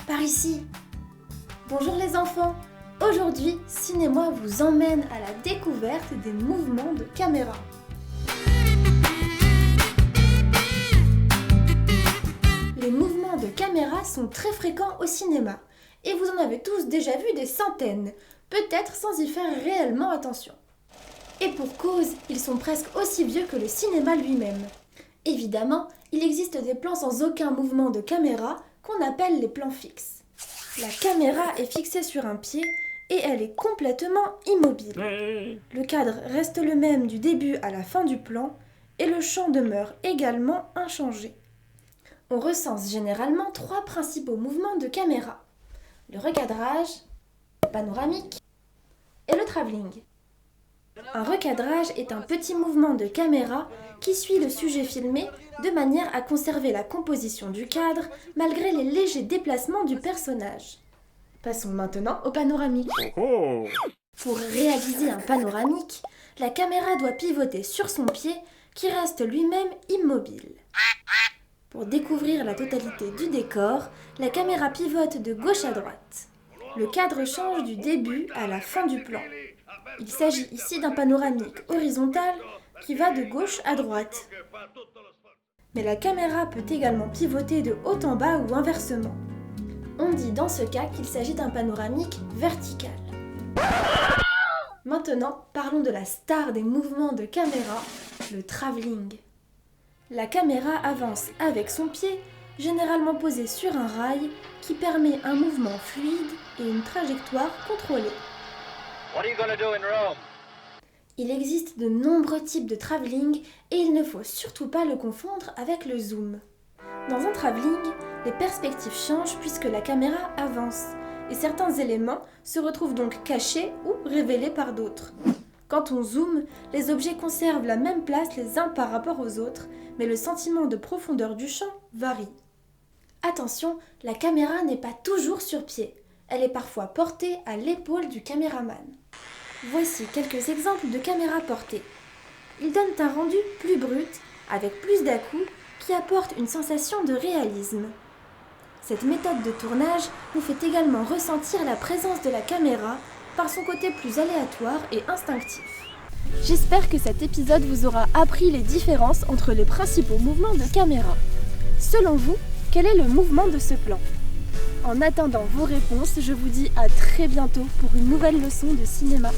par ici. Bonjour les enfants. Aujourd'hui, Cinémoi vous emmène à la découverte des mouvements de caméra. Les mouvements de caméra sont très fréquents au cinéma et vous en avez tous déjà vu des centaines, peut-être sans y faire réellement attention. Et pour cause, ils sont presque aussi vieux que le cinéma lui-même. Évidemment, il existe des plans sans aucun mouvement de caméra qu'on appelle les plans fixes. La caméra est fixée sur un pied et elle est complètement immobile. Le cadre reste le même du début à la fin du plan et le champ demeure également inchangé. On recense généralement 3 principaux mouvements de caméra: le recadrage, le panoramique et le travelling. Un recadrage est un petit mouvement de caméra qui suit le sujet filmé de manière à conserver la composition du cadre malgré les légers déplacements du personnage. Passons maintenant au panoramique. Pour réaliser un panoramique, la caméra doit pivoter sur son pied qui reste lui-même immobile. Pour découvrir la totalité du décor, la caméra pivote de gauche à droite. Le cadre change du début à la fin du plan. Il s'agit ici d'un panoramique horizontal qui va de gauche à droite. Mais la caméra peut également pivoter de haut en bas ou inversement. On dit dans ce cas qu'il s'agit d'un panoramique vertical. Maintenant, parlons de la star des mouvements de caméra, le travelling. La caméra avance avec son pied, généralement posé sur un rail, qui permet un mouvement fluide et une trajectoire contrôlée. Il existe de nombreux types de travelling et il ne faut surtout pas le confondre avec le zoom. Dans un travelling, les perspectives changent puisque la caméra avance et certains éléments se retrouvent donc cachés ou révélés par d'autres. Quand on zoome, les objets conservent la même place les uns par rapport aux autres, mais le sentiment de profondeur du champ varie. Attention, la caméra n'est pas toujours sur pied. Elle est parfois portée à l'épaule du caméraman. Voici quelques exemples de caméras portées. Ils donnent un rendu plus brut, avec plus d'à-coups, qui apporte une sensation de réalisme. Cette méthode de tournage nous fait également ressentir la présence de la caméra par son côté plus aléatoire et instinctif. J'espère que cet épisode vous aura appris les différences entre les principaux mouvements de caméra. Selon vous, quel est le mouvement de ce plan ? En attendant vos réponses, je vous dis à très bientôt pour une nouvelle leçon de cinéma.